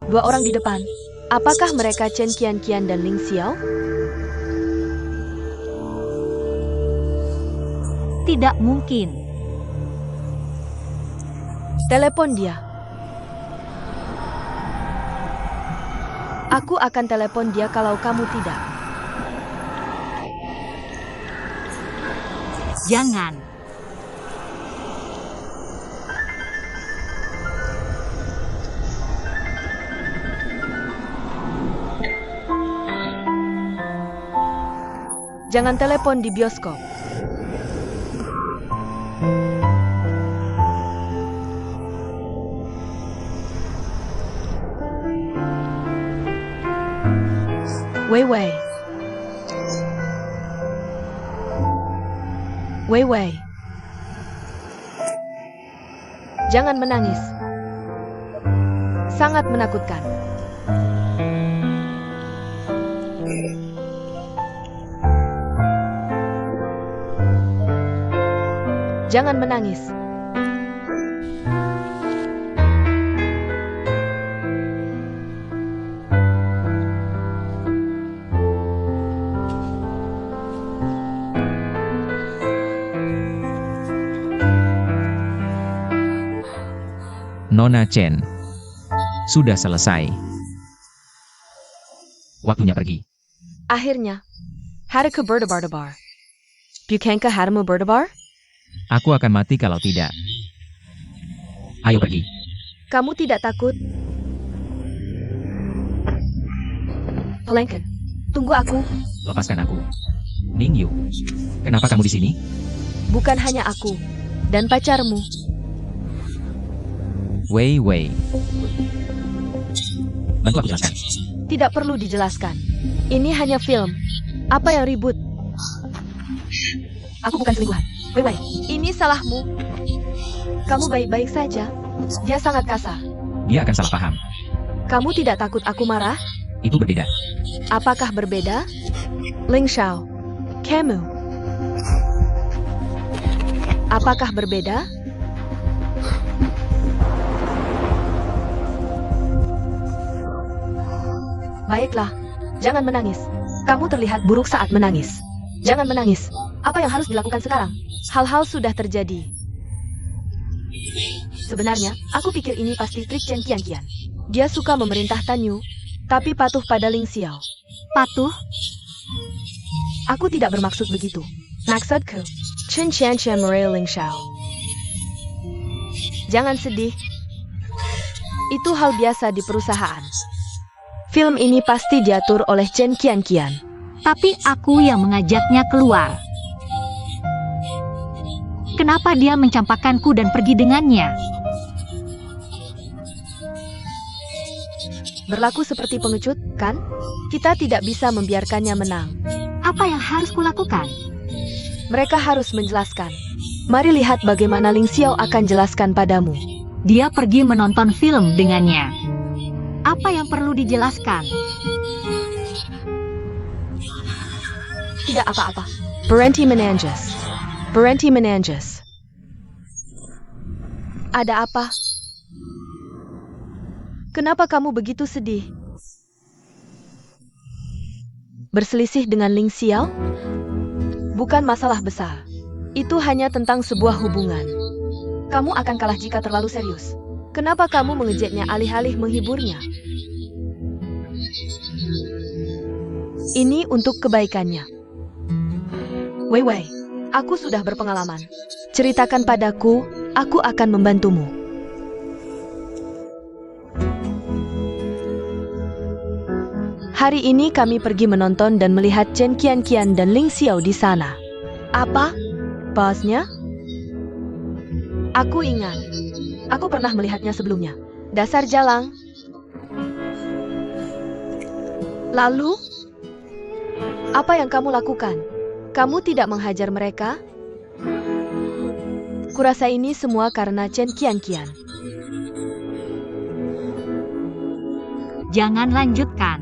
Dua orang di depan. Apakah mereka Chen Qianqian dan Ling Xiao? Tidak mungkin. Telepon dia. Aku akan telepon dia kalau kamu tidak. Jangan. Jangan telepon di bioskop. Wei Wei. Wei Wei. Jangan menangis. Sangat menakutkan. Jangan menangis. Nona Chen. Sudah selesai. Waktunya pergi. Akhirnya. Harika berdebar-debar. Bukankah hatimu berdebar? Aku akan mati kalau tidak. Ayo pergi. Kamu tidak takut? Lincoln, tunggu aku. Lepaskan aku. Ning Yu. Kenapa kamu di sini? Bukan hanya aku. Dan pacarmu. Wei Wei. Bantu aku jelaskan. Tidak perlu dijelaskan. Ini hanya film. Apa yang ribut? Aku bukan selingkuhan. Wei Wei, ini salahmu. Kamu baik-baik saja. Dia sangat kasar. Dia akan salah paham. Kamu tidak takut aku marah? Itu berbeda. Apakah berbeda? Ling Xiao, kamu. Apakah berbeda? Baiklah, jangan menangis. Kamu terlihat buruk saat menangis. Jangan menangis. Apa yang harus dilakukan sekarang? Hal-hal sudah terjadi. Sebenarnya, aku pikir ini pasti trik Chen Qianqian. Dia suka memerintah Tan Yu, tapi patuh pada Ling Xiao. Patuh? Aku tidak bermaksud begitu. Maksudku, Chen Qianqian merayu Ling Xiao. Jangan sedih. Itu hal biasa di perusahaan. Film ini pasti diatur oleh Chen Qianqian. Tapi aku yang mengajaknya keluar. Kenapa dia mencampakkanku dan pergi dengannya? Berlaku seperti pengecut, kan? Kita tidak bisa membiarkannya menang. Apa yang harus kulakukan? Mereka harus menjelaskan. Mari lihat bagaimana Ling Xiao akan jelaskan padamu. Dia pergi menonton film dengannya. Apa yang perlu dijelaskan? Tidak apa-apa. Berhenti menangis. Berhenti menangis. Ada apa? Kenapa kamu begitu sedih? Berselisih dengan Ling Xiao? Bukan masalah besar. Itu hanya tentang sebuah hubungan. Kamu akan kalah jika terlalu serius. Kenapa kamu mengejeknya alih-alih menghiburnya? Ini untuk kebaikannya. Wei Wei, aku sudah berpengalaman. Ceritakan padaku, aku akan membantumu. Hari ini kami pergi menonton dan melihat Chen Qianqian dan Ling Xiao di sana. Apa? Bosnya? Aku ingat. Aku pernah melihatnya sebelumnya. Dasar jalang. Lalu? Apa yang kamu lakukan? Kamu tidak menghajar mereka? Kurasa ini semua karena Chen Qianqian. Jangan lanjutkan.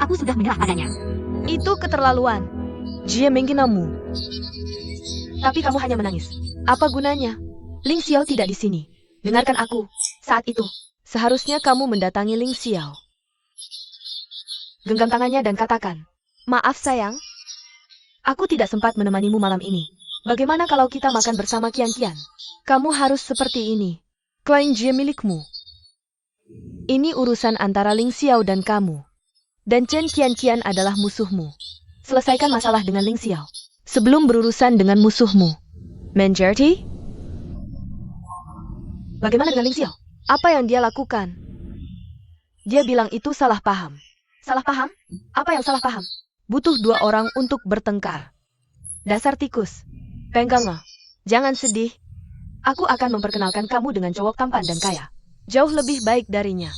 Aku sudah menyerah padanya. Itu keterlaluan. Jie mengginamu. Tapi kamu hanya menangis. Apa gunanya? Ling Xiao tidak di sini. Dengarkan aku. Saat itu, Seharusnya kamu mendatangi Ling Xiao. Genggam tangannya dan katakan, "Maaf sayang, aku tidak sempat menemanimu malam ini. Bagaimana kalau kita makan bersama Kian-Kian? Kamu harus seperti ini. Klien Jie milikmu. Ini urusan antara Ling Xiao dan kamu. Dan Chen Kian-Kian adalah musuhmu. Selesaikan masalah dengan Ling Xiao sebelum berurusan dengan musuhmu." Menjerti? Bagaimana dengan Ling Xiao? Apa yang dia lakukan? Dia bilang itu salah paham. Salah paham? Apa yang salah paham? Butuh 2 orang untuk bertengkar. Dasar tikus. Pengganga, jangan sedih. Aku akan memperkenalkan kamu dengan cowok tampan dan kaya. Jauh lebih baik darinya.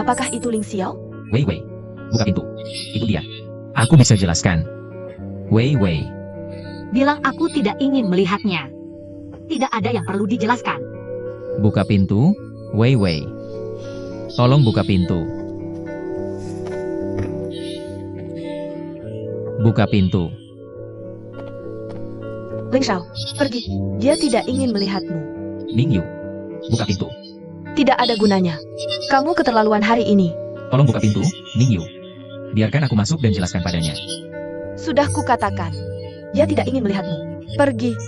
Apakah itu Ling Xiao? Wei Wei, buka pintu. Itu dia. Aku bisa jelaskan. Wei Wei, Bilang aku tidak ingin melihatnya. Tidak ada yang perlu dijelaskan. buka pintu. Wei Wei, tolong buka pintu. Buka pintu. Ling Xiao, pergi. Dia tidak ingin melihatmu. Ning Yu, buka pintu. Tidak ada gunanya. Kamu keterlaluan hari ini. Tolong buka pintu, Ning Yu. Biarkan aku masuk dan jelaskan padanya. Sudah kukatakan. Dia tidak ingin melihatmu. Pergi.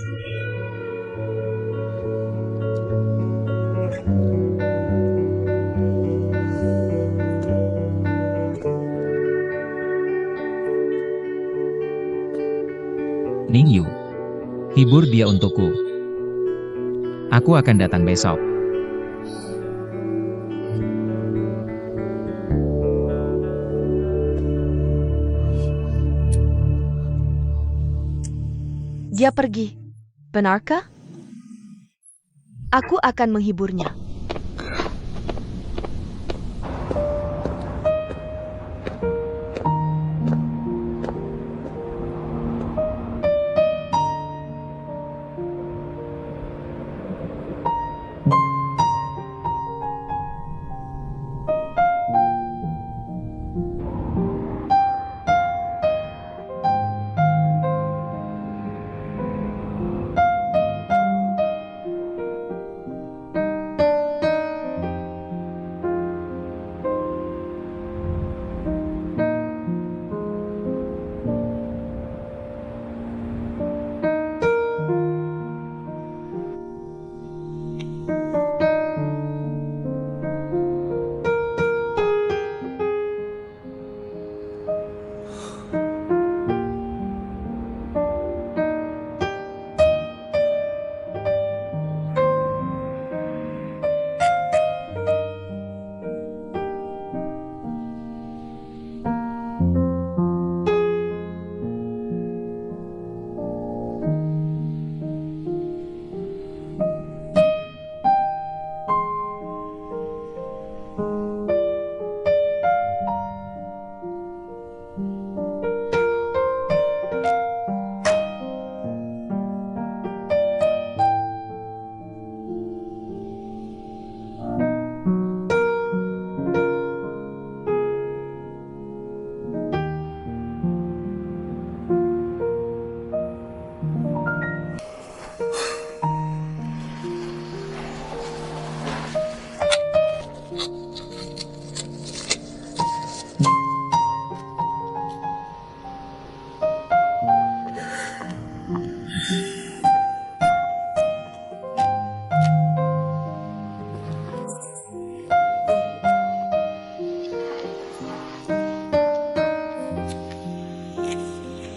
Ning Yu, hibur dia untukku. Aku akan datang besok. Dia pergi. Benarkah? Aku akan menghiburnya.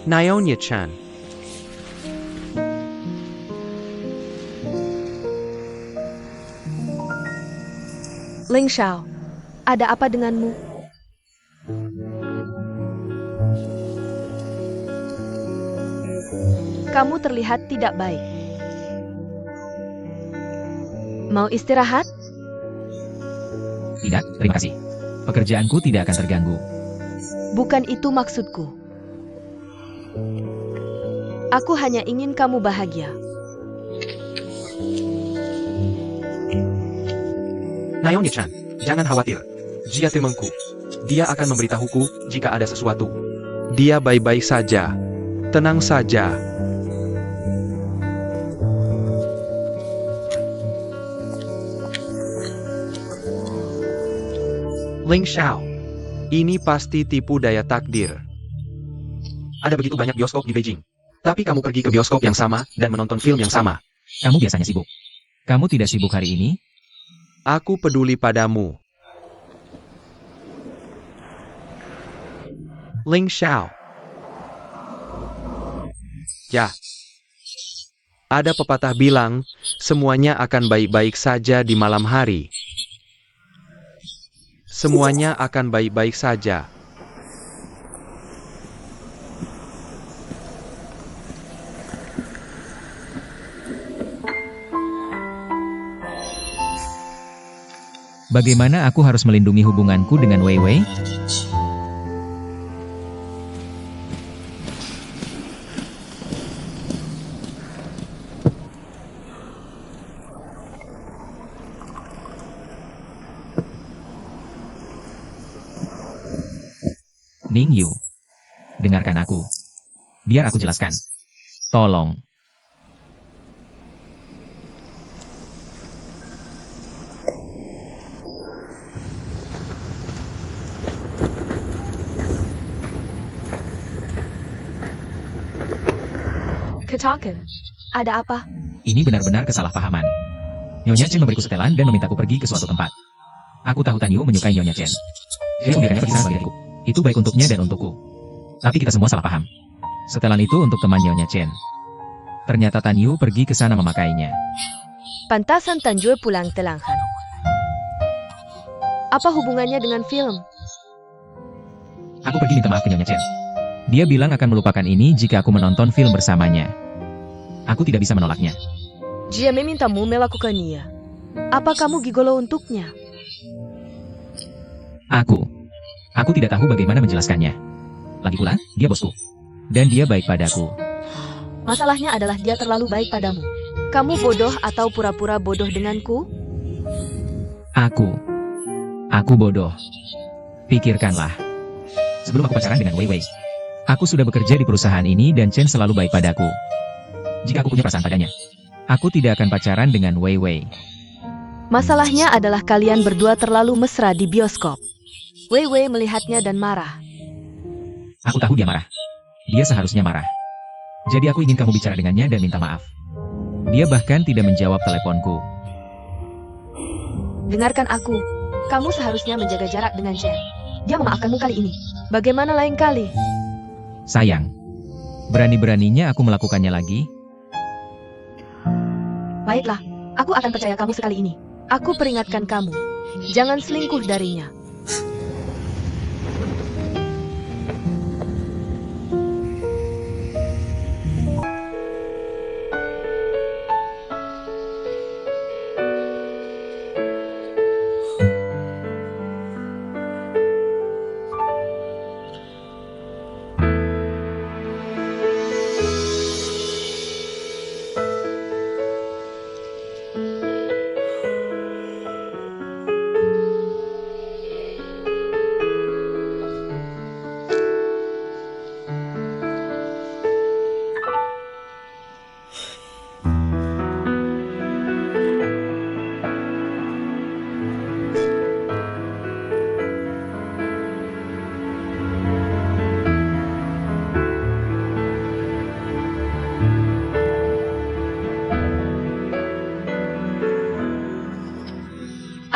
Nyonya-chan. Ling Xiao, ada apa denganmu? Kamu terlihat tidak baik. Mau istirahat? Tidak, terima kasih. Pekerjaanku tidak akan terganggu. Bukan itu maksudku. Aku hanya ingin kamu bahagia. Nyonya-chan, jangan khawatir. Dia temanku. Dia akan memberitahuku jika ada sesuatu. Dia baik-baik saja. Tenang saja. Ling Xiao. Ini pasti tipu daya takdir. Ada begitu banyak bioskop di Beijing. Tapi kamu pergi ke bioskop yang sama dan menonton film yang sama. Kamu biasanya sibuk. Kamu tidak sibuk hari ini? Aku peduli padamu. Ling Xiao. Ya. Ada pepatah bilang, semuanya akan baik-baik saja di malam hari. Semuanya akan baik-baik saja. Bagaimana aku harus melindungi hubunganku dengan Wei Wei? Ning Yu, dengarkan aku. Biar aku jelaskan. Tolong. Ketakan. Ada apa? Ini benar-benar kesalahpahaman. Nyonya Chen memberiku setelan dan memintaku pergi ke suatu tempat. Aku tahu Tan Yu menyukai Nyonya Chen. Dia membiarkannya pergi sana bagiku. Itu baik untuknya dan untukku. Tapi kita semua salah paham. Setelan itu untuk teman Nyonya Chen. Ternyata Tan Yu pergi ke sana memakainya. Pantasan Tanjue pulang telanhan. Apa hubungannya dengan film? Aku pergi minta maaf ke Nyonya Chen. Dia bilang akan melupakan ini jika aku menonton film bersamanya. Aku tidak bisa menolaknya. Dia memintamu melakukannya. Apa kamu gigolo untuknya? Aku tidak tahu bagaimana menjelaskannya. Lagi pula, dia bosku. Dan dia baik padaku. Masalahnya adalah dia terlalu baik padamu. Kamu bodoh atau pura-pura bodoh denganku? Aku bodoh. Pikirkanlah. Sebelum aku pacaran dengan Wei Wei, aku sudah bekerja di perusahaan ini dan Chen selalu baik padaku. Jika aku punya perasaan padanya, aku tidak akan pacaran dengan Wei Wei. Masalahnya adalah kalian berdua terlalu mesra di bioskop. Wei Wei melihatnya dan marah. Aku tahu dia marah. Dia seharusnya marah. Jadi aku ingin kamu bicara dengannya dan minta maaf. Dia bahkan tidak menjawab teleponku. Dengarkan aku. Kamu seharusnya menjaga jarak dengan Chen. Dia memaafkanmu kali ini. Bagaimana lain kali? Sayang. Berani-beraninya aku melakukannya lagi. Baiklah, aku akan percaya kamu sekali ini. Aku peringatkan kamu. Jangan selingkuh darinya.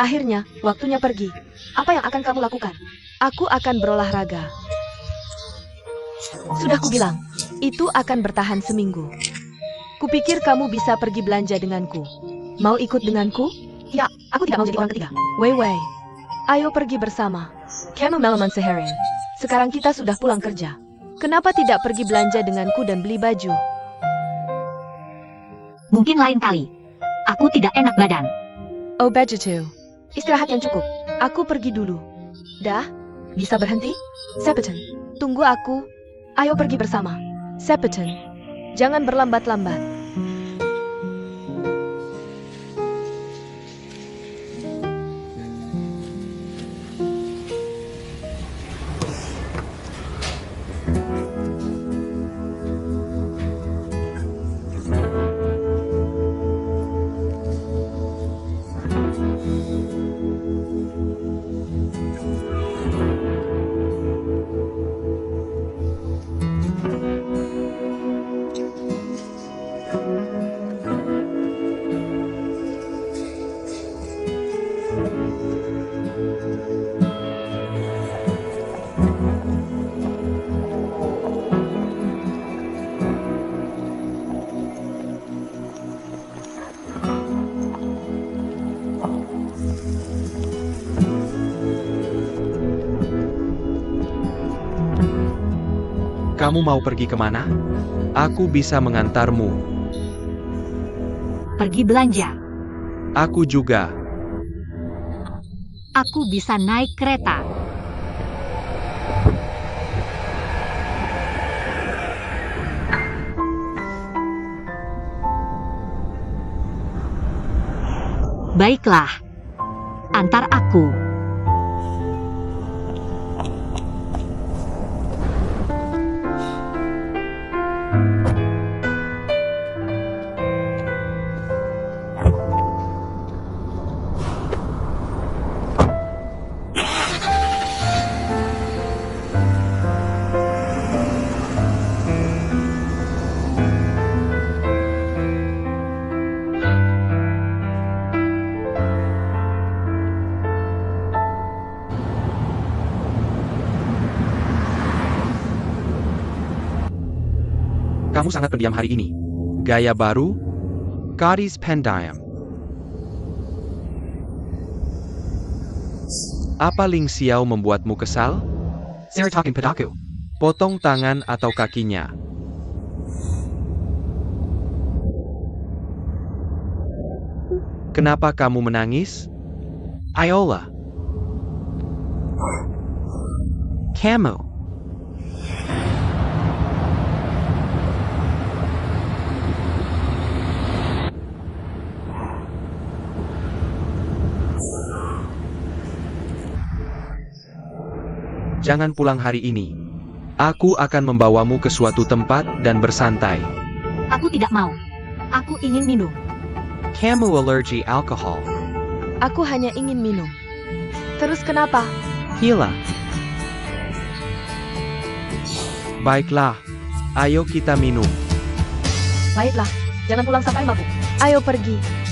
Akhirnya, waktunya pergi. Apa yang akan kamu lakukan? Aku akan berolahraga. Sudah kubilang, itu akan bertahan seminggu. Kupikir kamu bisa pergi belanja denganku. Mau ikut denganku? Ya, aku tidak mau jadi orang ketiga. Wei Wei, ayo pergi bersama. Kamu melawan seharian. Sekarang kita sudah pulang kerja. Kenapa tidak pergi belanja denganku dan beli baju? Mungkin lain kali. Aku tidak enak badan. Oh begitu. Istirahat yang cukup. Aku pergi dulu. Dah? Bisa berhenti? Sepeten, tunggu aku. Ayo pergi bersama. Sepeten, jangan berlambat-lambat. Kamu mau pergi kemana? Aku bisa mengantarmu. Pergi belanja. Aku juga. Aku bisa naik kereta. Baiklah. Antar aku. Kamu sangat pendiam hari ini. Gaya baru? Gadis pendiam. Apa Ling Xiao membuatmu kesal? Sarah talking padaku. Potong tangan atau kakinya. Kenapa kamu menangis? Iola. Kamu. Jangan pulang hari ini. Aku akan membawamu ke suatu tempat dan bersantai. Aku tidak mau. Aku ingin minum. Kamu alergi alkohol. Aku hanya ingin minum. Terus kenapa? Gila. Baiklah. Ayo kita minum. Baiklah, jangan pulang sampai mabuk. Ayo pergi.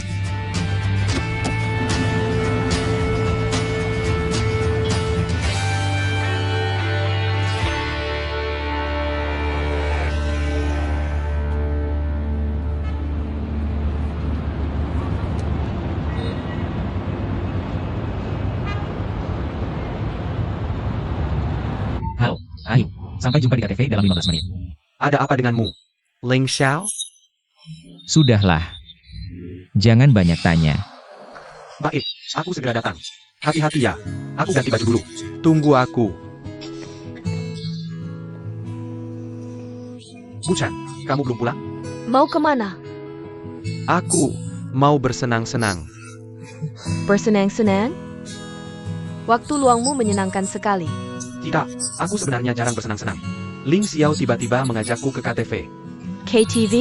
Halo, ayo. Sampai jumpa di KTV dalam 15 menit. Ada apa denganmu? Ling Xiao? Sudahlah. Jangan banyak tanya. Baik, aku segera datang. Hati-hati ya. Aku ganti baju dulu. Tunggu aku. Buchan, kamu belum pulang? Mau kemana? Aku mau bersenang-senang. Bersenang-senang? Waktu luangmu menyenangkan sekali. Tidak, aku sebenarnya jarang bersenang-senang. Ling Xiao tiba-tiba mengajakku ke KTV. KTV?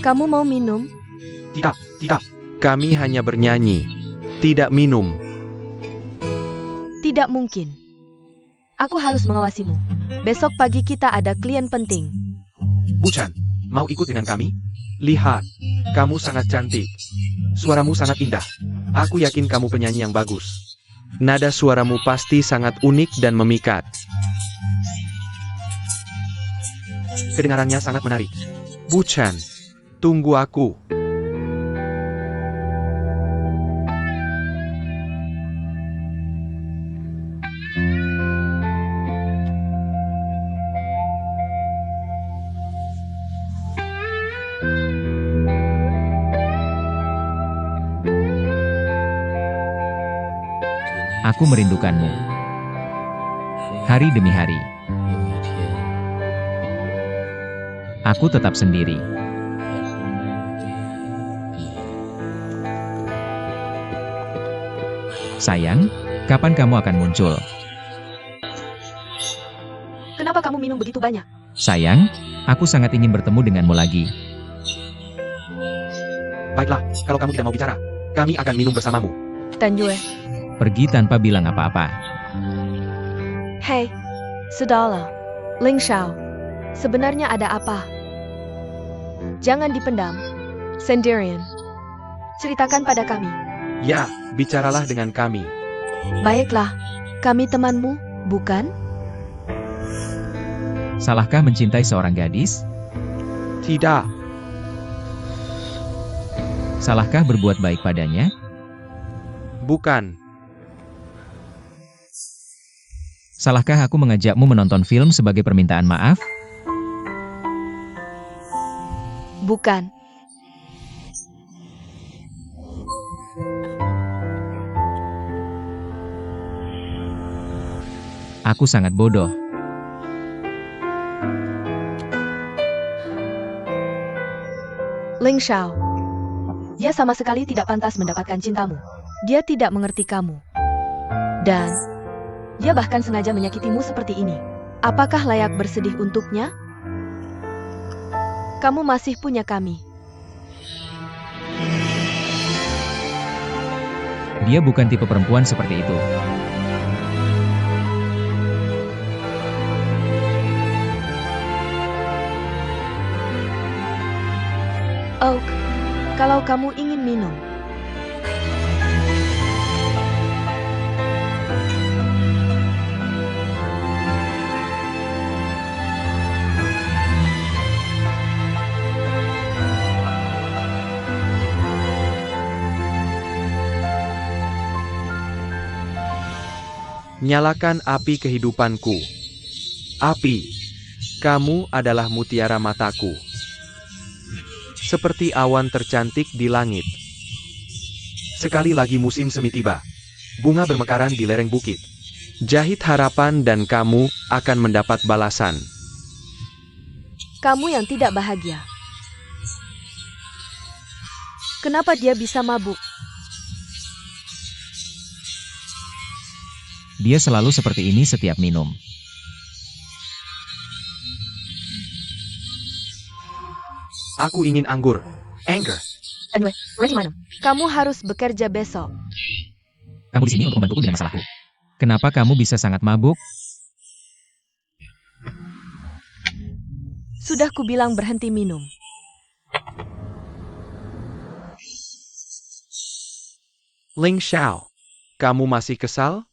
Kamu mau minum? Tidak, tidak. Kami hanya bernyanyi. Tidak minum. Tidak mungkin. Aku harus mengawasimu. Besok pagi kita ada klien penting. Buchan, mau ikut dengan kami? Lihat, kamu sangat cantik. Suaramu sangat indah. Aku yakin kamu penyanyi yang bagus. Nada suaramu pasti sangat unik dan memikat. Kedengarannya sangat menarik. Buchan, tunggu aku. Aku merindukanmu. Hari demi hari. Aku tetap sendiri. Sayang, kapan kamu akan muncul? Kenapa kamu minum begitu banyak? Sayang, aku sangat ingin bertemu denganmu lagi. Baiklah, kalau kamu tidak mau bicara, kami akan minum bersamamu. Dan Yue. Pergi tanpa bilang apa-apa. Hei, sudahlah. Ling Xiao, sebenarnya ada apa? Jangan dipendam. Sendirian. Ceritakan pada kami. Ya, bicaralah dengan kami. Baiklah, kami temanmu, bukan? Salahkah mencintai seorang gadis? Tidak, Salahkah berbuat baik padanya? bukan. Salahkah aku mengajakmu menonton film sebagai permintaan maaf? Bukan. Aku sangat bodoh. Ling Xiao. Dia sama sekali tidak pantas mendapatkan cintamu. Dia tidak mengerti kamu. Dan dia bahkan sengaja menyakitimu seperti ini. Apakah layak bersedih untuknya? Kamu masih punya kami. Dia bukan tipe perempuan seperti itu. Oak, kalau kamu ingin minum. Nyalakan api kehidupanku. Api, kamu adalah mutiara mataku. Seperti awan tercantik di langit. Sekali lagi musim semi tiba. Bunga bermekaran di lereng bukit. Jahit harapan dan kamu akan mendapat balasan. Kamu yang tidak bahagia. Kenapa dia bisa mabuk? Dia selalu seperti ini setiap minum. Aku ingin anggur. Anger. Anyway, gimana? Kamu harus bekerja besok. Kamu di sini untuk membantuku dengan masalahku. Kenapa kamu bisa sangat mabuk? Sudah kubilang berhenti minum. Ling Xiao, kamu masih kesal?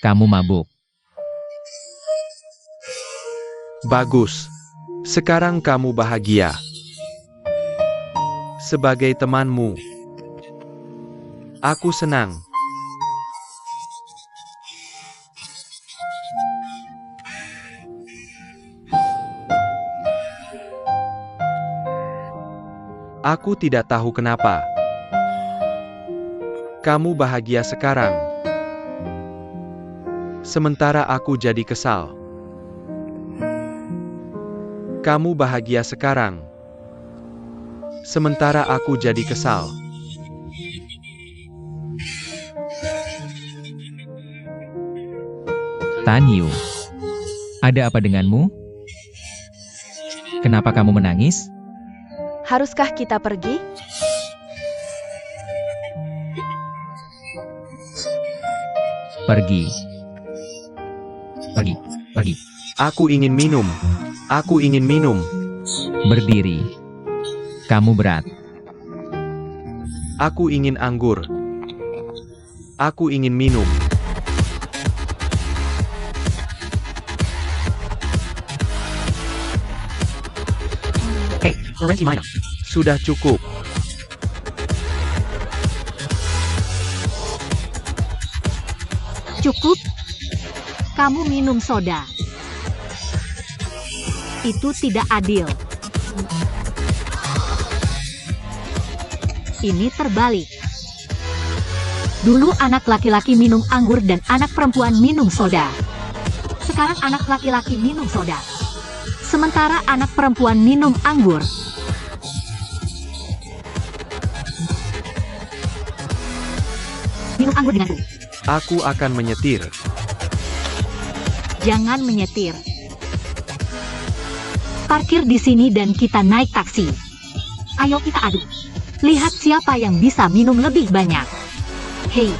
Kamu mabuk. Bagus. Sekarang kamu bahagia. Sebagai temanmu, aku senang. Aku tidak tahu kenapa. Kamu bahagia sekarang. Sementara aku jadi kesal. Kamu bahagia sekarang. Sementara aku jadi kesal. Tan Yu, ada apa denganmu? Kenapa kamu menangis? Haruskah kita pergi? Pergi. Pergi, pergi. Aku ingin minum. Aku ingin minum. Berdiri. Kamu berat. Aku ingin anggur. Aku ingin minum. Hey, berhenti main. Sudah cukup. Cukup? Kamu minum soda. Itu tidak adil. Ini terbalik. Dulu anak laki-laki minum anggur dan anak perempuan minum soda. Sekarang anak laki-laki minum soda. Sementara anak perempuan minum anggur. Minum anggur denganku. Aku akan menyetir. Jangan menyetir. Parkir di sini dan kita naik taksi. Ayo kita adu. Lihat siapa yang bisa minum lebih banyak. Hei,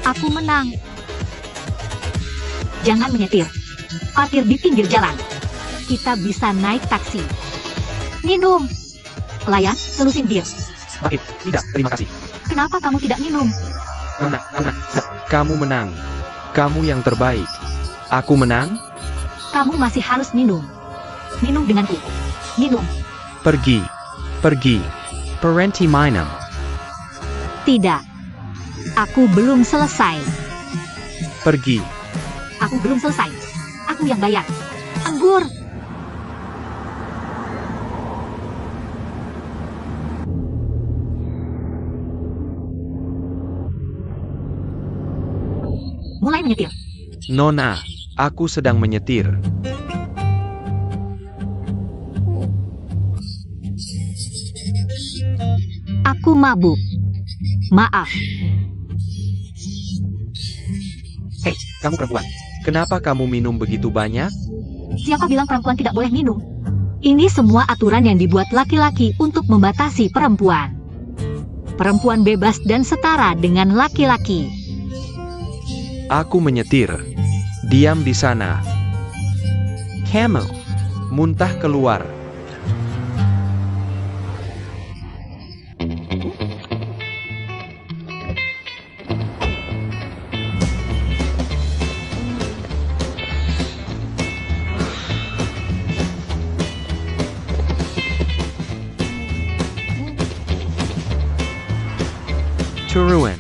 aku menang. Jangan menyetir. Parkir di pinggir jalan. Kita bisa naik taksi. Minum. Pelayan, selusin bir. Baik, tidak, terima kasih. Kenapa kamu tidak minum? Karena, kamu menang. Kamu yang terbaik. Aku menang? Kamu masih harus minum. Minum denganku. Minum. Pergi. Pergi. Berhenti minum. Tidak. Aku belum selesai. Pergi. Aku belum selesai. Aku yang bayar. Anggur. Mulai menyetir. Nona, aku sedang menyetir. Aku mabuk. Maaf. Hei, kamu perempuan. Kenapa kamu minum begitu banyak? Siapa bilang perempuan tidak boleh minum? Ini semua aturan yang dibuat laki-laki untuk membatasi perempuan. Perempuan bebas dan setara dengan laki-laki. Aku menyetir. Diam di sana. Kamu, muntah keluar. Turuan.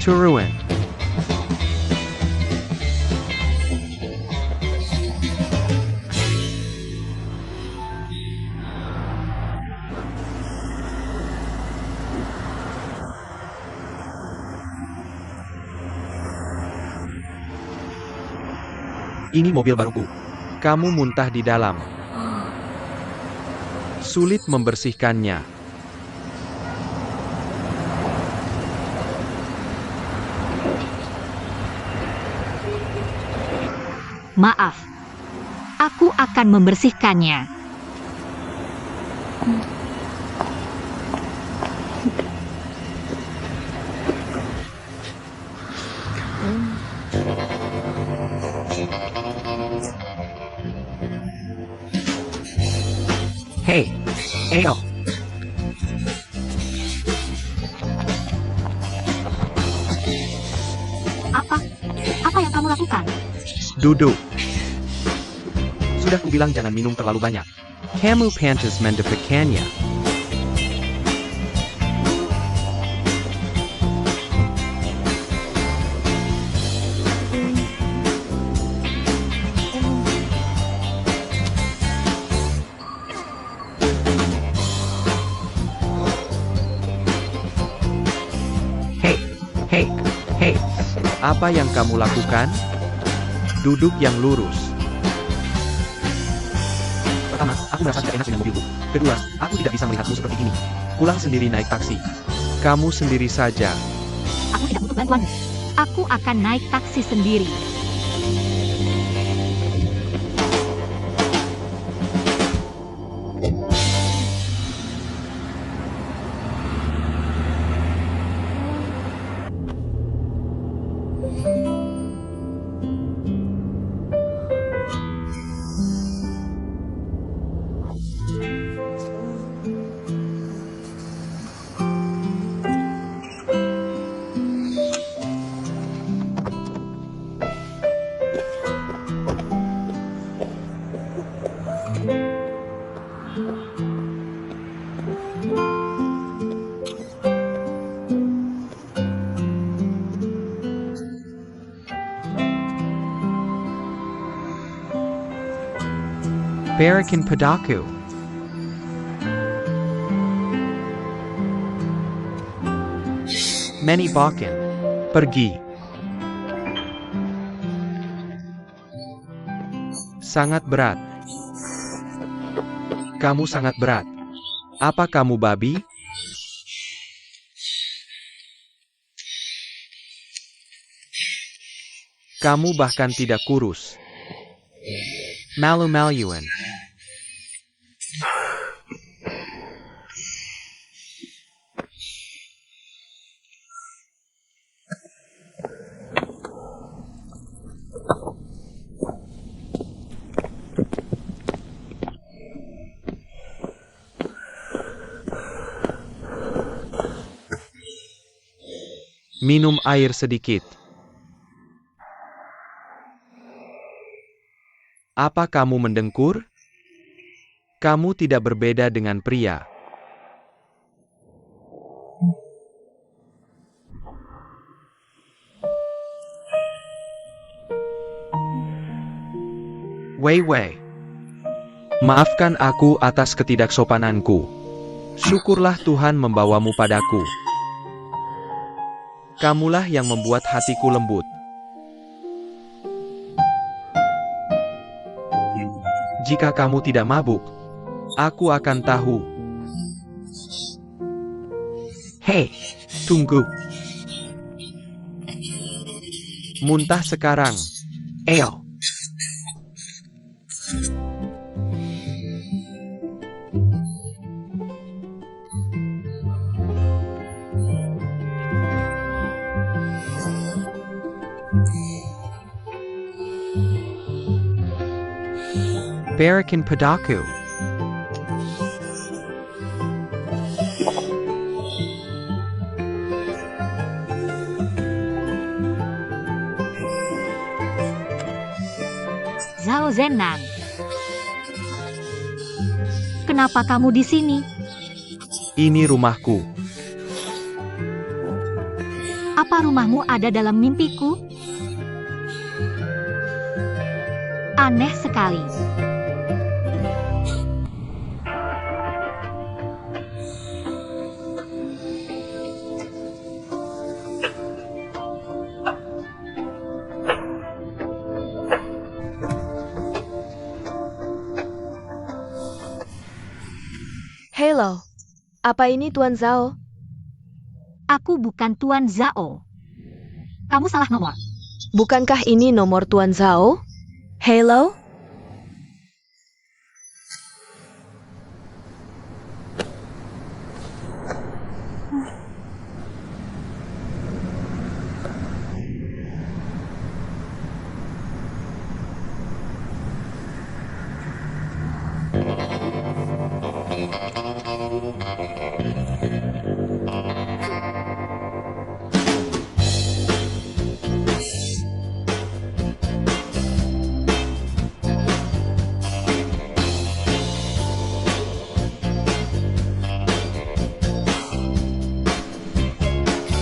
Turuan. Ini mobil baruku. Kamu muntah di dalam. Sulit membersihkannya. Maaf. Aku akan membersihkannya. Hei, ayo. Apa yang kamu lakukan? Duduk. Sudah kubilang jangan minum terlalu banyak. Kamu pantas mendapatkannya. Hei, apa yang kamu lakukan? Duduk yang lurus. Pertama, aku merasa tidak enak dengan mobilku. Kedua, aku tidak bisa melihatmu seperti ini. Pulang sendiri naik taksi. Kamu sendiri saja. Aku tidak butuh bantuanmu. Aku akan naik taksi sendiri. Barakan padaku. Many Bakken. Pergi. Sangat berat. Kamu sangat berat. Apa kamu babi? Kamu bahkan tidak kurus. Malu-maluan. Minum air sedikit. Apa kamu mendengkur? Kamu tidak berbeda dengan pria. Wei Wei. Maafkan aku atas ketidaksopananku. Syukurlah Tuhan membawamu padaku. Kamulah yang membuat hatiku lembut. Jika kamu tidak mabuk, aku akan tahu. Hei, tunggu. Muntah sekarang. Eyo. Barakin padaku. Zhao Zhennan. Kenapa kamu di sini? Ini rumahku. Apa rumahmu ada dalam mimpiku? Aneh sekali. Hello. Apa ini Tuan Zhao? Aku bukan Tuan Zhao. Kamu salah nomor. Bukankah ini nomor Tuan Zhao? Hello?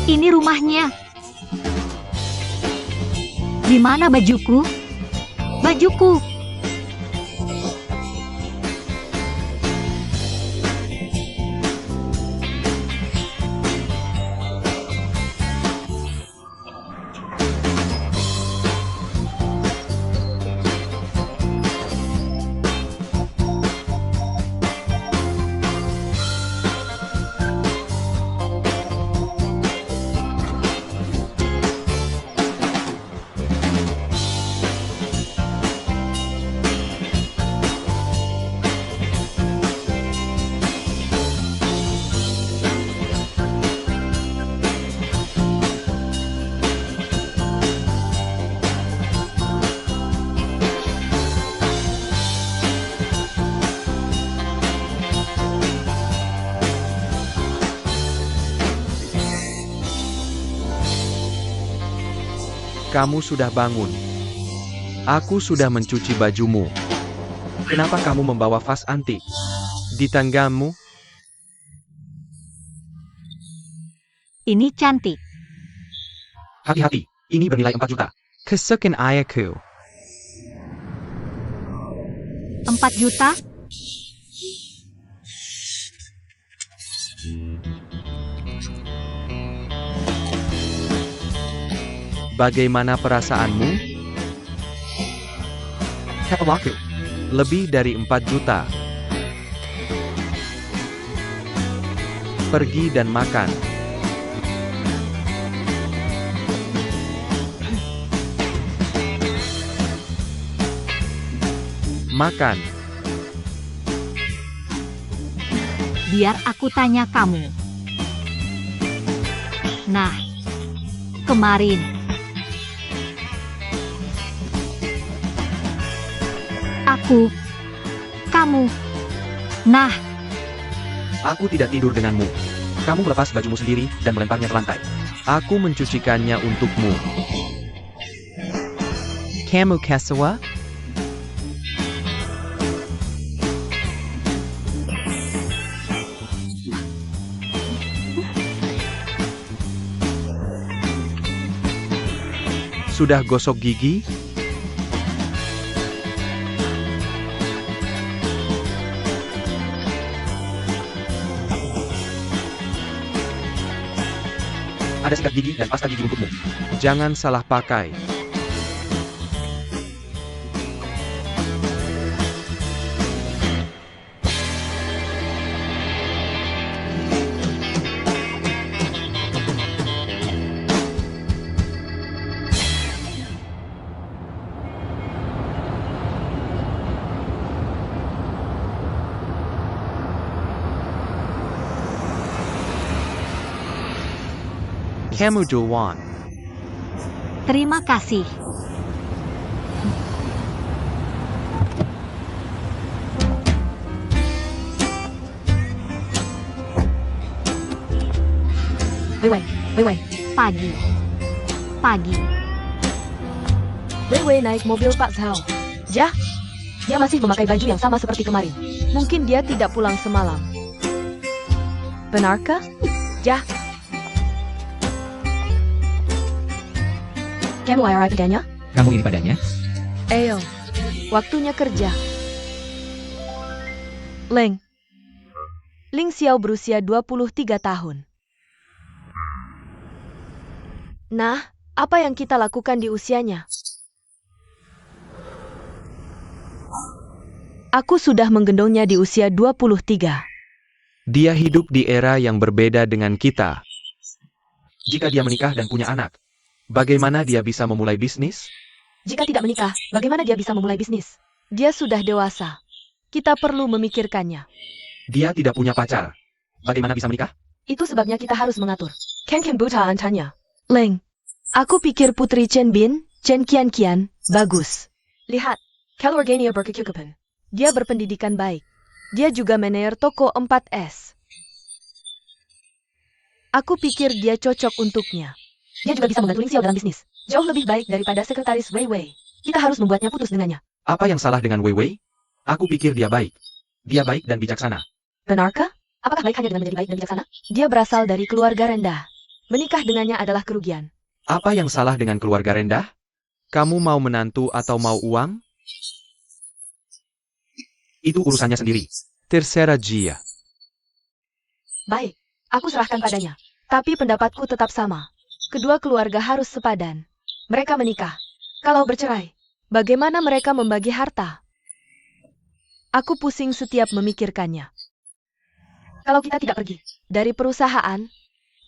Ini rumahnya. Di mana bajuku? Bajuku. Kamu sudah bangun. Aku sudah mencuci bajumu. Kenapa kamu membawa vas antik di tanggamu? Ini cantik. Hati-hati, ini bernilai 4 juta. Kesukaan ayahku. 4 juta? Bagaimana perasaanmu? Laku. Lebih dari 4 juta. Pergi dan makan. Makan. Biar aku tanya kamu. Nah, kemarin aku, kamu. Nah, Aku tidak tidur denganmu. Kamu melepas bajumu sendiri dan melemparnya ke lantai. Aku mencucikannya untukmu. Kamu kesawa? Sudah gosok gigi? Ada sikat gigi dan pasta gigi untukmu. Jangan salah pakai. Kamu duluan. Terima kasih. Wei Wei, Pagi. Pagi. Wei naik mobil Pak Zhao. Jah, dia masih memakai baju yang sama seperti kemarin. Mungkin dia tidak pulang semalam. Benarkah? Jah. Kamu arrive padanya? Kamu ini padanya? Ayo, waktunya kerja. Leng. Ling Xiao berusia 23 tahun. Nah, apa yang kita lakukan di usianya? Aku sudah menggendongnya di usia 23. Dia hidup di era yang berbeda dengan kita. Jika dia menikah dan punya anak, Bagaimana dia bisa memulai bisnis? Jika tidak menikah, bagaimana dia bisa memulai bisnis? Dia sudah dewasa. Kita perlu memikirkannya. dia tidak punya pacar. Bagaimana bisa menikah? Itu sebabnya kita harus mengatur. Ken Buta antanya. Leng, aku pikir Putri Chen Bin, Chen Qian, bagus. Lihat, Calorgania berkekukupan. Dia berpendidikan baik. Dia juga manajer toko 4S. Aku pikir dia cocok untuknya. Dia juga bisa membantu Ling Xiao dalam bisnis. Jauh lebih baik daripada sekretaris Wei Wei. Kita harus membuatnya putus dengannya. Apa yang salah dengan Wei Wei? Aku pikir dia baik. Dia baik dan bijaksana. Benarkah? Apakah baik hanya dengan menjadi baik dan bijaksana? Dia berasal dari keluarga rendah. Menikah dengannya adalah kerugian. Apa yang salah dengan keluarga rendah? Kamu mau menantu atau mau uang? Itu urusannya sendiri. Terserah dia. Baik, aku serahkan padanya. Tapi pendapatku tetap sama. Kedua keluarga harus sepadan. Mereka menikah. Kalau bercerai, bagaimana mereka membagi harta? Aku pusing setiap memikirkannya. Kalau kita tidak pergi dari perusahaan,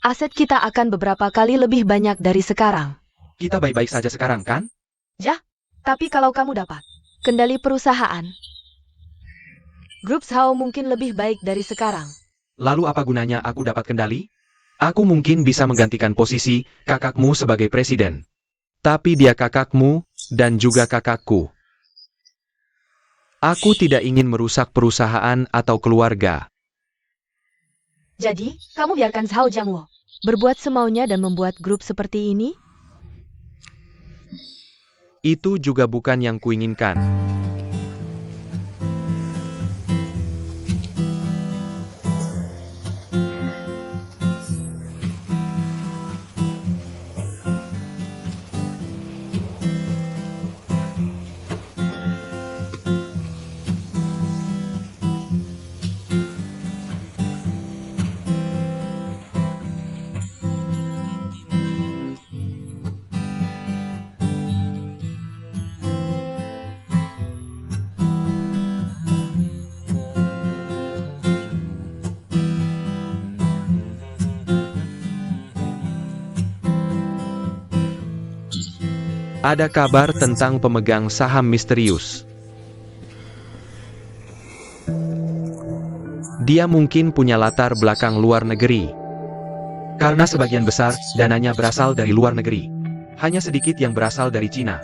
aset kita akan beberapa kali lebih banyak dari sekarang. Kita baik-baik saja sekarang, kan? Ya, tapi kalau kamu dapat kendali perusahaan, Grup Zhao mungkin lebih baik dari sekarang. Lalu apa gunanya aku dapat kendali? Aku mungkin bisa menggantikan posisi kakakmu sebagai presiden. Tapi dia kakakmu, dan juga kakakku. Aku tidak ingin merusak perusahaan atau keluarga. Jadi, kamu biarkan Zhao Jiangwo berbuat semaunya dan membuat grup seperti ini? Itu juga bukan yang kuinginkan. Ada kabar tentang pemegang saham misterius. Dia mungkin punya latar belakang luar negeri. Karena sebagian besar dananya berasal dari luar negeri. Hanya sedikit yang berasal dari Cina.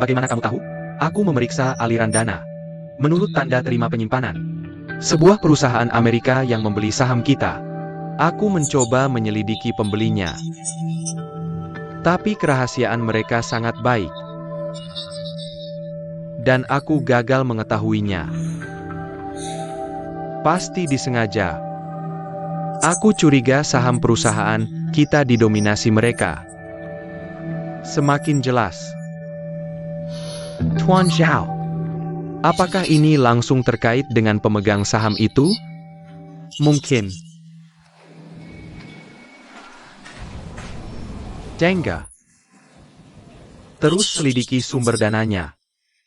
Bagaimana kamu tahu? Aku memeriksa aliran dana. Menurut tanda terima penyimpanan. Sebuah perusahaan Amerika yang membeli saham kita. Aku mencoba menyelidiki pembelinya. Tapi kerahasiaan mereka sangat baik. Dan aku gagal mengetahuinya. Pasti disengaja. Aku curiga saham perusahaan kita didominasi mereka. Semakin jelas. Tuan Zhao, apakah ini langsung terkait dengan pemegang saham itu? Mungkin. Dengga. Terus selidiki sumber dananya.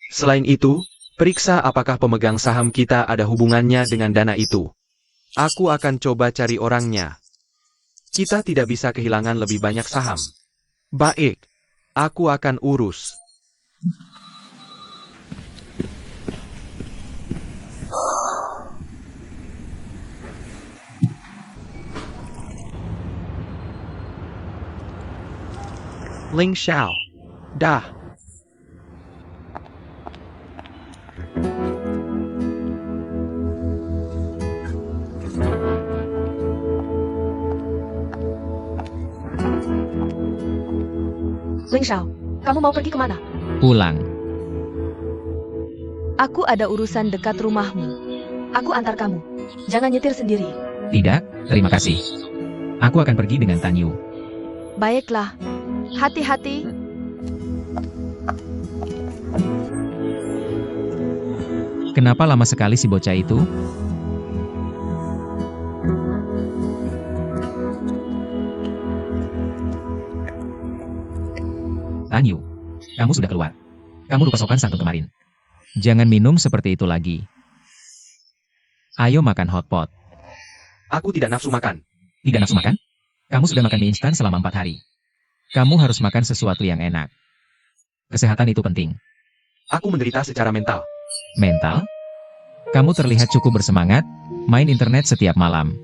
Selain itu, periksa apakah pemegang saham kita ada hubungannya dengan dana itu. Aku akan coba cari orangnya. Kita tidak bisa kehilangan lebih banyak saham. Baik, aku akan urus. Ling Xiao. Dah. Ling Xiao, kamu mau pergi kemana? Pulang. Aku ada urusan dekat rumahmu. Aku antar kamu. Jangan nyetir sendiri. Tidak, terima kasih. Aku akan pergi dengan Tanyu. Baiklah. Hati-hati. Kenapa lama sekali si bocah itu? Tanyu, kamu sudah keluar. Kamu lupa sopan santun kemarin. Jangan minum seperti itu lagi. Ayo makan hotpot. Aku tidak nafsu makan. Tidak nafsu makan? Kamu sudah makan mie instan selama 4 hari. Kamu harus makan sesuatu yang enak. Kesehatan itu penting. Aku menderita secara mental. Mental? Kamu terlihat cukup bersemangat, main internet setiap malam.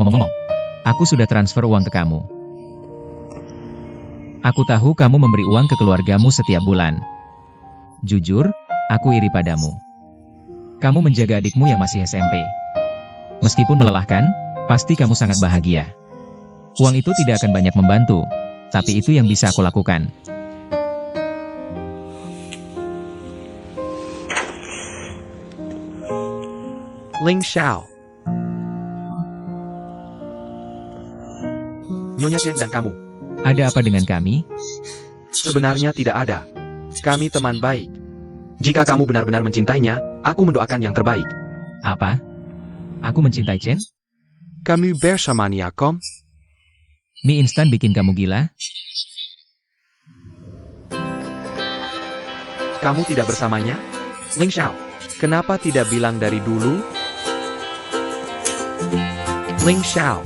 Ngomong-ngomong, aku sudah transfer uang ke kamu. Aku tahu kamu memberi uang ke keluargamu setiap bulan. Jujur, aku iri padamu. Kamu menjaga adikmu yang masih SMP. Meskipun melelahkan, pasti kamu sangat bahagia. Uang itu tidak akan banyak membantu, tapi itu yang bisa aku lakukan. Ling Xiao. Nyonya Chen dan kamu. Ada apa dengan kami? Sebenarnya tidak ada. Kami teman baik. Jika kamu benar-benar mencintainya, aku mendoakan yang terbaik. Apa? Aku mencintai Chen? Kamu bersamanya, Kom? Mie instan bikin kamu gila? Kamu tidak bersamanya? Ling Xiao, kenapa tidak bilang dari dulu? Ling Xiao,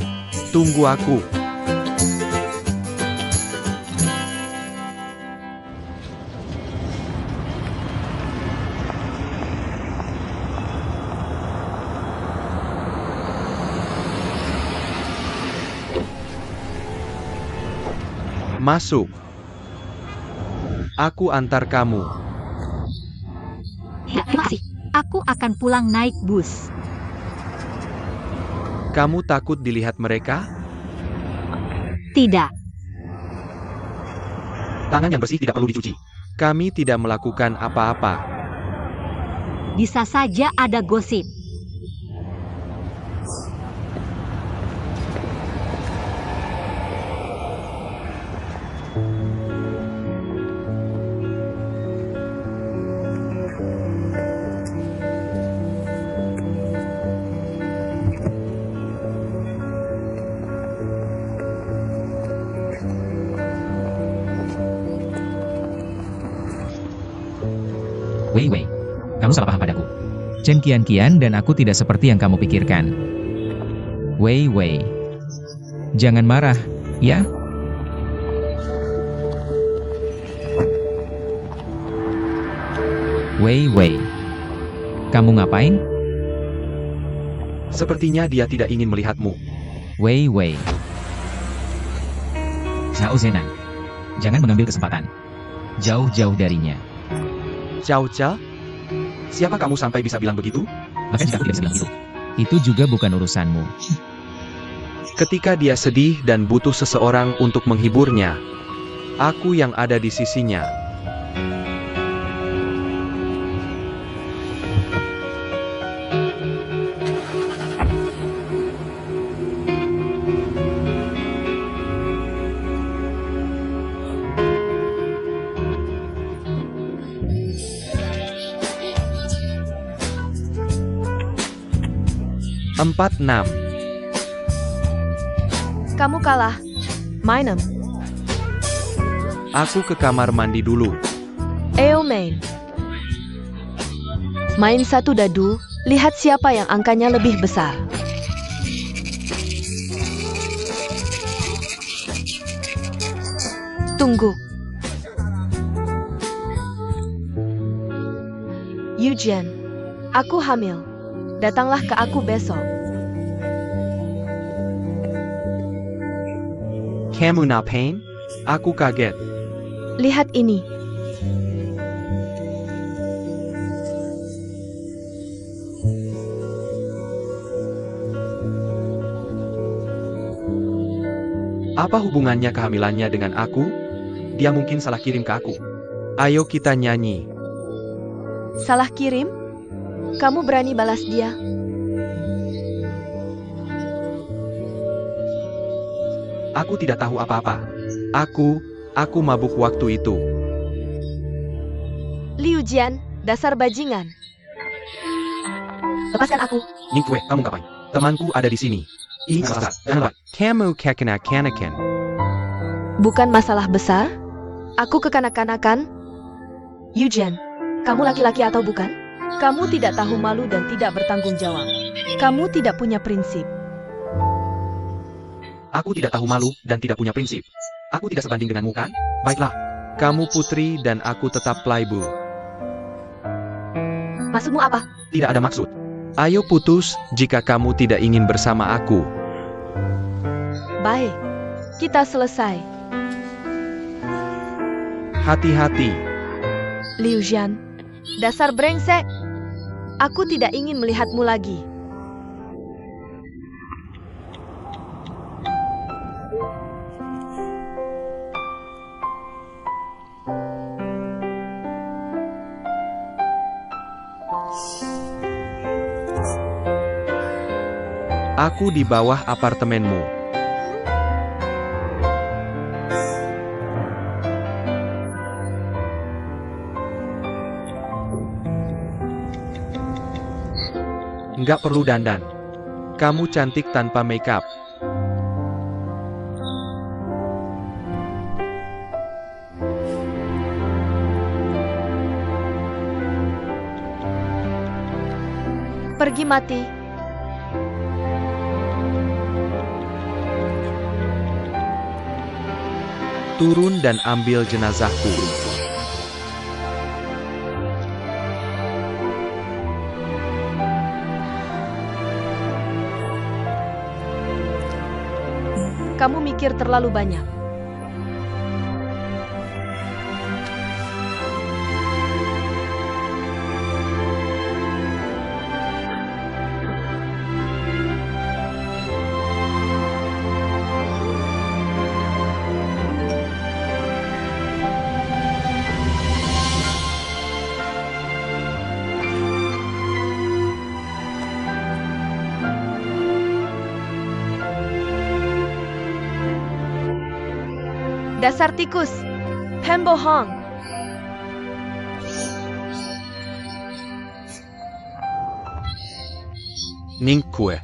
tunggu aku. Masuk. Aku antar kamu. Tidak, terima kasih. Aku akan pulang naik bus. Kamu takut dilihat mereka? Tidak. Tangan yang bersih tidak perlu dicuci. Kami tidak melakukan apa-apa. Bisa saja ada gosip. Wei Wei, kamu salah paham padaku. Chen kian-kian dan aku tidak seperti yang kamu pikirkan. Wei Wei, jangan marah, ya? Wei Wei, kamu ngapain? Sepertinya dia tidak ingin melihatmu. Wei Wei. Zhao Zenan, jangan mengambil kesempatan. Jauh-jauh darinya. Xiao Jia? Siapa kamu sampai bisa bilang begitu? Bahkan jika aku tidak bisa bilang itu juga bukan urusanmu. Ketika dia sedih dan butuh seseorang untuk menghiburnya, aku yang ada di sisinya. Empat enam. Kamu kalah. Mainem. Aku ke kamar mandi dulu. Eo main. Main satu dadu, lihat siapa yang angkanya lebih besar. Tunggu. Eugen, aku hamil. Datanglah ke aku besok. Kamu ngapain? Aku kaget. Lihat ini. Apa hubungannya kehamilannya dengan aku? Dia mungkin salah kirim ke aku. Ayo kita nyanyi. Salah kirim? Kamu berani balas dia? Aku tidak tahu apa-apa. Aku mabuk waktu itu. Liu Jian, dasar bajingan. Lepaskan aku. Ningkue, kamu ngapain? Temanku ada di sini. Ih, salah. Jangan. Kamu kekanak-kanakan. Bukan masalah besar? Aku kekanak-kanakan? Eugen, kamu laki-laki atau bukan? Kamu tidak tahu malu dan tidak bertanggung jawab. Kamu tidak punya prinsip. Aku tidak tahu malu dan tidak punya prinsip. Aku tidak sebanding denganmu kan? Baiklah. Kamu putri dan aku tetap playboy. Maksudmu apa? Tidak ada maksud. Ayo putus jika kamu tidak ingin bersama aku. Baik. Kita selesai. Hati-hati. Liu Jian, dasar brengsek. Aku tidak ingin melihatmu lagi. Aku di bawah apartemenmu. Nggak perlu dandan. Kamu cantik tanpa makeup. Pergi mati. Turun dan ambil jenazahku. Kamu mikir terlalu banyak. Dasar tikus. Pembohong. Ningkue.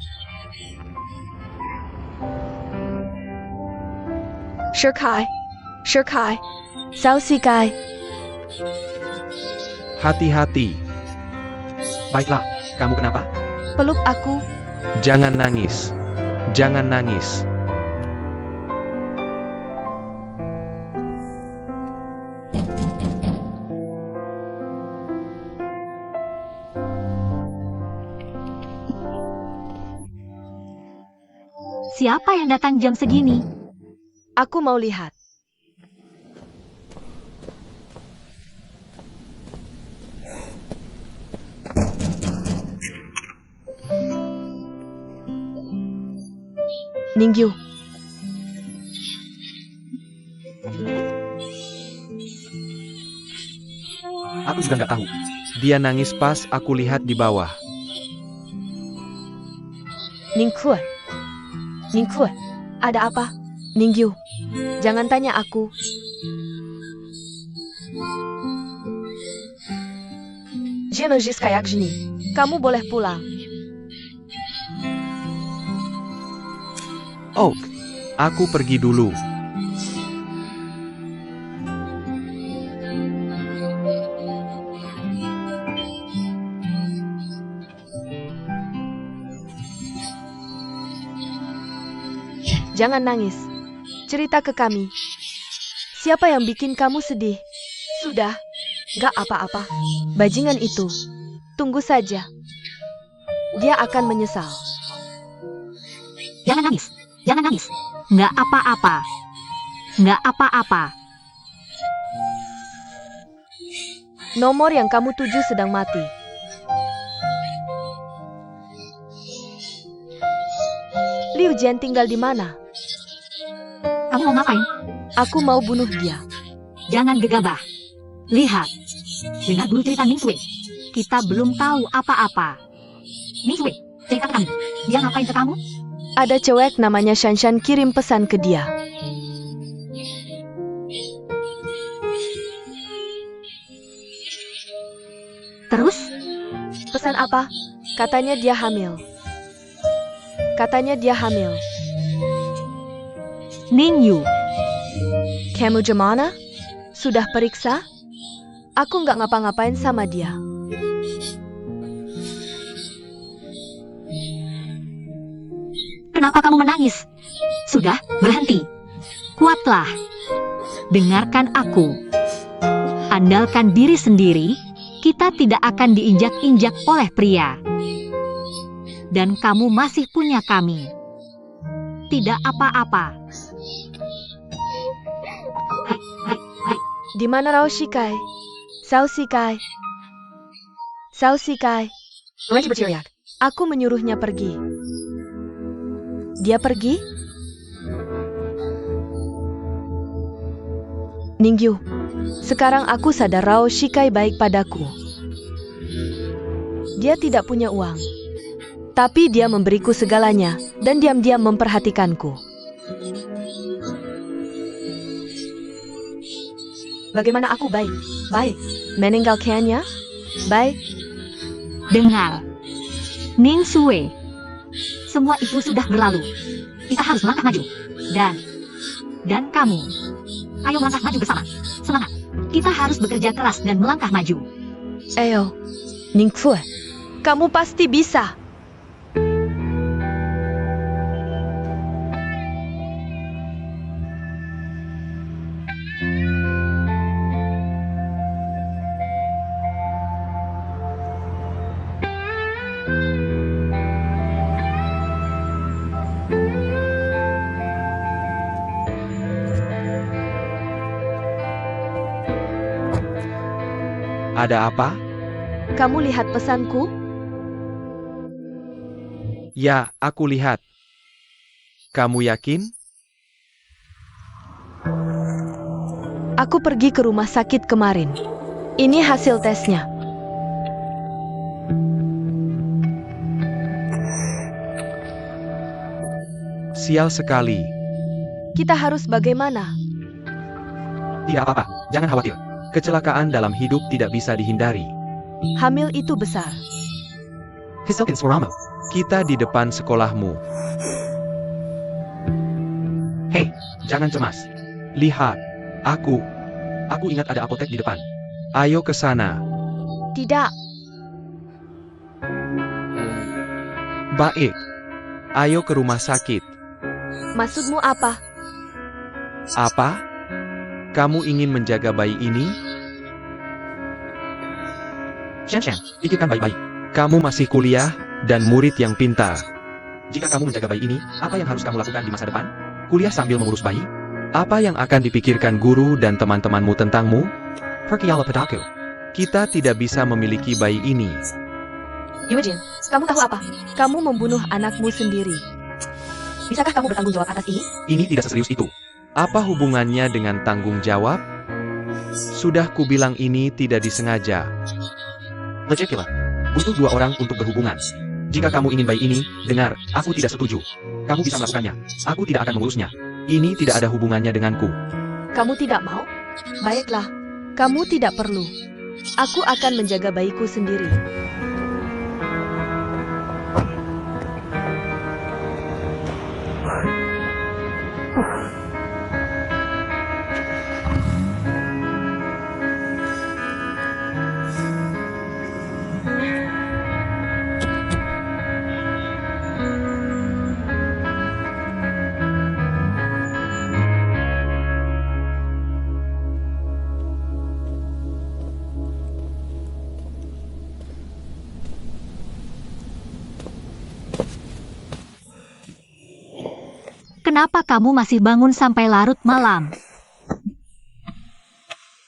Shirkai. Shirkai. Sao Sikai. Hati-hati. Baiklah, kamu kenapa? Peluk aku. Jangan nangis. Jangan nangis. Siapa yang datang jam segini? Aku mau lihat. Ningyu. Aku juga nggak tahu. Dia nangis pas aku lihat di bawah. Ningku. Ningku, ada apa? Ningyu, jangan tanya aku. Je ne jusqu'à jak ženy. Kamu boleh pulang. Oak, aku pergi dulu. Jangan nangis. Cerita ke kami. Siapa yang bikin kamu sedih? Sudah, gak apa-apa. Bajingan itu. Tunggu saja. Dia akan menyesal. Jangan nangis. Jangan nangis. Nggak apa-apa. Nggak apa-apa. Nomor yang kamu tuju sedang mati. Liu Jian tinggal di mana? Kamu mau ngapain? Aku mau bunuh dia. Jangan gegabah. Lihat. Dengar dulu cerita Ning Sui. Kita belum tahu apa-apa. Ning Sui, cerita ke kami. Dia ngapain ke kamu? Ada cewek namanya Shanshan kirim pesan ke dia. Terus? Pesan apa? Katanya dia hamil. Katanya dia hamil. Ning Yu. Kamu gimana? Sudah periksa? Aku nggak ngapa-ngapain sama dia. Kenapa kamu menangis? Sudah, berhenti. Kuatlah. Dengarkan aku. Andalkan diri sendiri, kita tidak akan diinjak-injak oleh pria. Dan kamu masih punya kami. Tidak apa-apa. Di mana Rao Shikai? Sao Shikai? Sao Shikai? Raja berteriak. Aku menyuruhnya pergi. Dia pergi? Ningyu, sekarang aku sadar Rao Shikai baik padaku. Dia tidak punya uang. Tapi dia memberiku segalanya, dan diam-diam memperhatikanku. Bagaimana aku baik? Baik. Meninggalkannya? Baik. Dengar. Ning Sui. Semua itu sudah berlalu. Kita harus melangkah maju. Dan kamu. Ayo melangkah maju bersama. Semangat. Kita harus bekerja keras dan melangkah maju. Ayo, Ningfu, kamu pasti bisa. Ada apa? Kamu lihat pesanku? Ya, aku lihat. Kamu yakin? Aku pergi ke rumah sakit kemarin. Ini hasil tesnya. Sial sekali. Kita harus bagaimana? Tidak apa-apa, jangan khawatir. Kecelakaan dalam hidup tidak bisa dihindari. Hamil itu besar. Kita di depan sekolahmu. Hei, jangan cemas. Lihat, aku ingat ada apotek di depan. Ayo ke sana. Tidak, Baik. Ayo ke rumah sakit. maksudmu apa? Apa? Kamu ingin menjaga bayi ini? Shen, pikirkan baik-baik. Kamu masih kuliah dan murid yang pintar. Jika kamu menjaga bayi ini, apa yang harus kamu lakukan di masa depan? Kuliah sambil mengurus bayi? Apa yang akan dipikirkan guru dan teman-temanmu tentangmu? Pergilah padaku. Kita tidak bisa memiliki bayi ini. Yujin, kamu tahu apa? Kamu membunuh anakmu sendiri. Bisakah kamu bertanggung jawab atas ini? Ini tidak seserius itu. Apa hubungannya dengan tanggung jawab? Sudah kubilang ini tidak disengaja. Ngeceklah. Butuh 2 orang untuk berhubungan. Jika kamu ingin bayi ini, dengar, aku tidak setuju. Kamu bisa melakukannya. Aku tidak akan mengurusnya. Ini tidak ada hubungannya denganku. Kamu tidak mau? Baiklah, kamu tidak perlu. Aku akan menjaga bayiku sendiri. Kenapa kamu masih bangun sampai larut malam?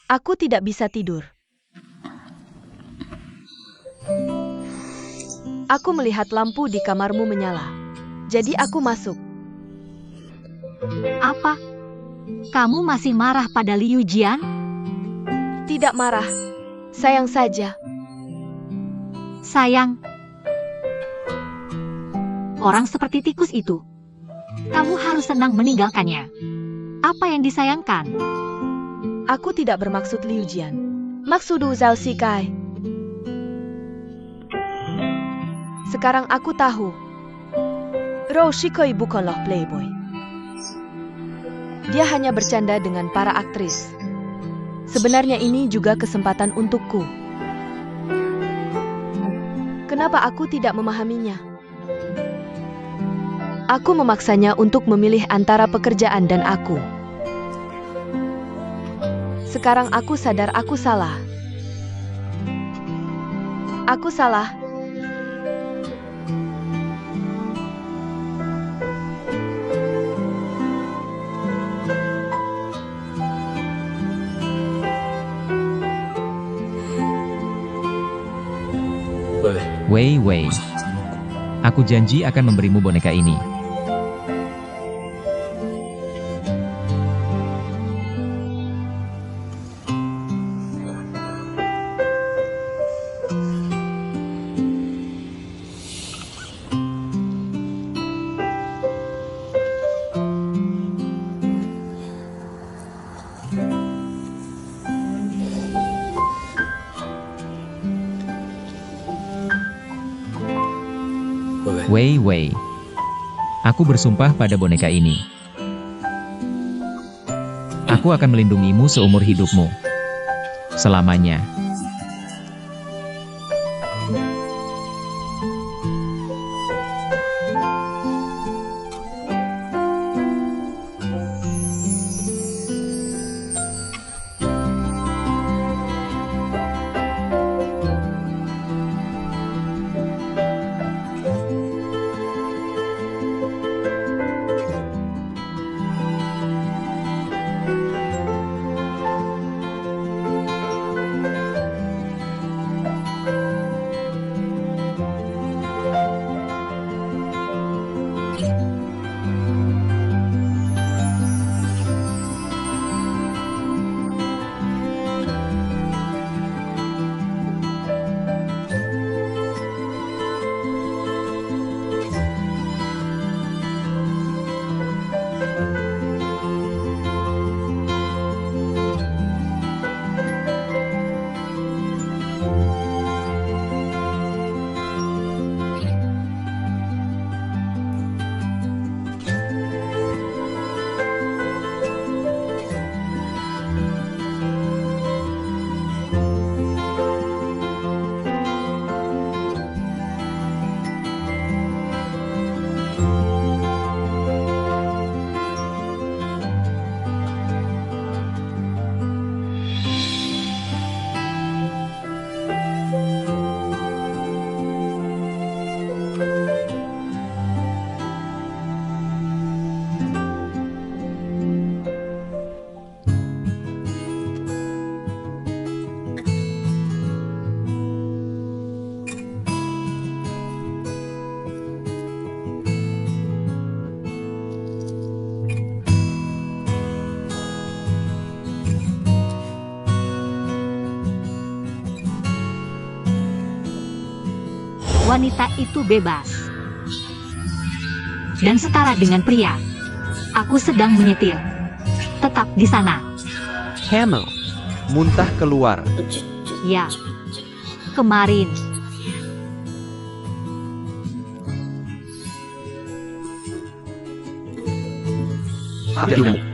Aku tidak bisa tidur. Aku melihat lampu di kamarmu menyala. Jadi aku masuk. Apa? Kamu masih marah pada Liu Jian? Tidak marah. Sayang saja. Sayang. Orang seperti tikus itu. Kamu harus senang meninggalkannya. Apa yang disayangkan? Aku tidak bermaksud Liu Jian. Maksudku Zhao Sikai. Sekarang aku tahu. Rou Shikoi bukanlah playboy. Dia hanya bercanda dengan para aktris. Sebenarnya ini juga kesempatan untukku. Kenapa aku tidak memahaminya? Aku memaksanya untuk memilih antara pekerjaan dan aku. Sekarang aku sadar aku salah. Aku salah. Wei Wei. Aku janji akan memberimu boneka ini. Wei Wei. Aku bersumpah pada boneka ini. Aku akan melindungimu seumur hidupmu. Selamanya. wanita itu bebas dan setara dengan pria. Aku sedang menyetir. Tetap di sana. Camel. Muntah keluar. Ya. Kemarin. Hidungmu.